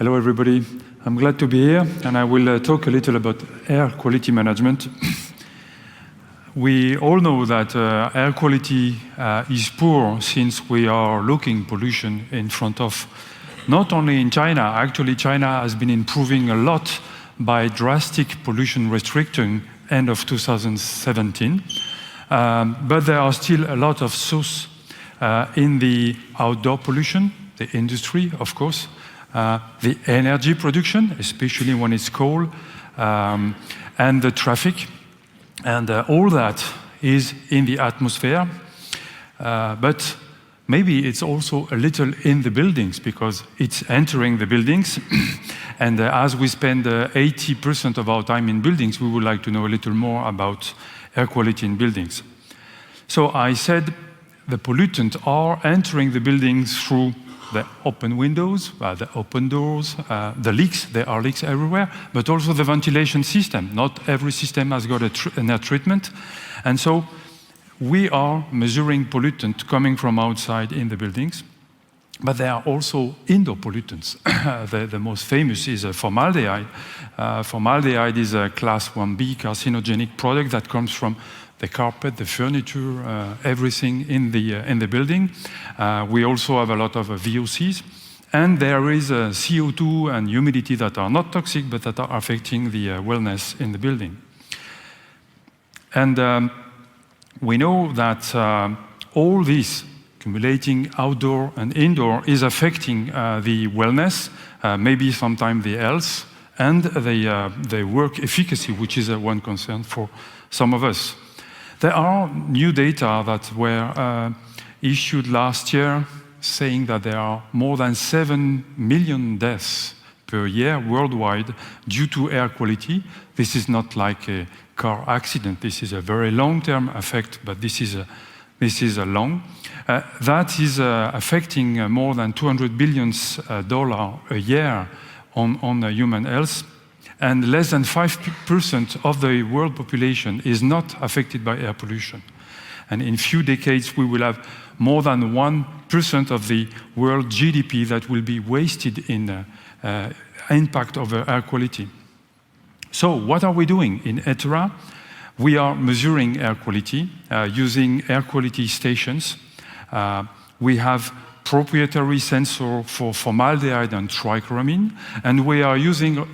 Hello, everybody. I'm glad to be here, and I will talk a little about air quality management. We all know that air quality is poor since we are looking pollution in front of, not only in China. Actually, China has been improving a lot by drastic pollution restricting end of 2017. But there are still a lot of source in the outdoor pollution, the industry, of course, the energy production, especially when it's cold, and the traffic. And all that is in the atmosphere. But maybe it's also a little in the buildings because it's entering the buildings. And as we spend 80% of our time in buildings, we would like to know a little more about air quality in buildings. So I said the pollutants are entering the buildings through the open windows, the open doors, the leaks. There are leaks everywhere, but also the ventilation system. Not every system has got an air treatment. And so we are measuring pollutant coming from outside in the buildings, but there are also indoor pollutants. The most famous is formaldehyde. Formaldehyde is a class 1B carcinogenic product that comes from the carpet, the furniture, everything in the building. We also have a lot of VOCs. And there is CO2 and humidity that are not toxic, but that are affecting the wellness in the building. And we know that all this accumulating outdoor and indoor is affecting the wellness, maybe sometimes the health, and the work efficacy, which is one concern for some of us. There are new data that were issued last year saying that there are more than 7 million deaths per year worldwide due to air quality. This is not like a car accident. This is a very long-term effect, but this is a long. That is affecting more than $200 billion a year on human health. And less than 5% of the world population is not affected by air pollution. And in few decades, we will have more than 1% of the world GDP that will be wasted in impact of air quality. So what are we doing in Ethera? We are measuring air quality using air quality stations. We have proprietary sensor for formaldehyde and trichloramine, and we are using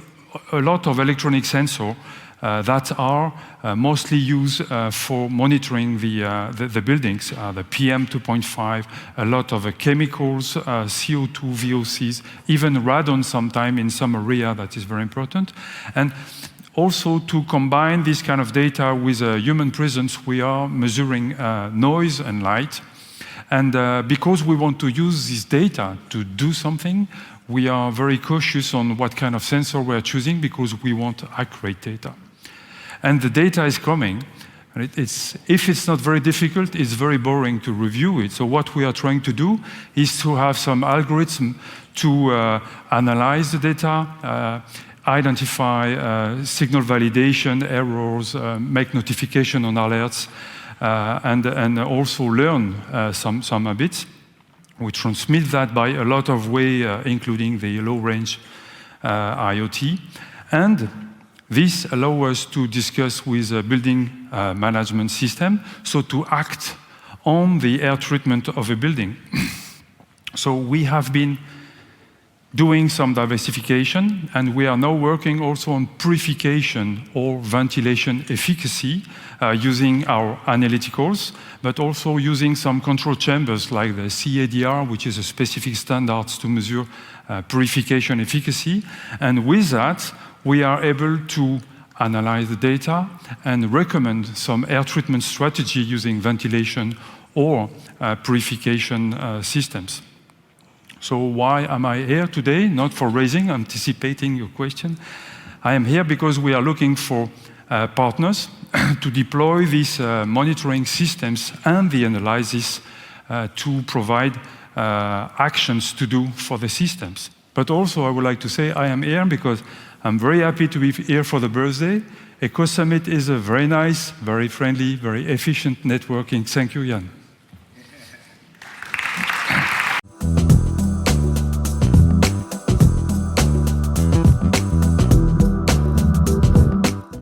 a lot of electronic sensors that are mostly used for monitoring the buildings, the PM 2.5, a lot of chemicals, CO2, VOCs, even radon sometime in some area that is very important. And also to combine this kind of data with human presence, we are measuring noise and light. And because we want to use this data to do something, we are very cautious on what kind of sensor we are choosing because we want accurate data. And the data is coming. If it's not very difficult, it's very boring to review it. So what we are trying to do is to have some algorithm to analyze the data, identify signal validation errors, make notification on alerts, and also learn some bits. We transmit that by a lot of ways, including the low-range IoT. And this allows us to discuss with a building management system, so to act on the air treatment of a building. So we have been doing some diversification, and we are now working also on purification or ventilation efficacy using our analyticals, but also using some control chambers like the CADR, which is a specific standard to measure purification efficacy. And with that, we are able to analyze the data and recommend some air treatment strategy using ventilation or purification systems. So why am I here today? Not for anticipating your question. I am here because we are looking for partners to deploy these monitoring systems and the analysis to provide actions to do for the systems. But also I would like to say I am here because I'm very happy to be here for the birthday. Ecosummit is a very nice, very friendly, very efficient networking. Thank you, Jan.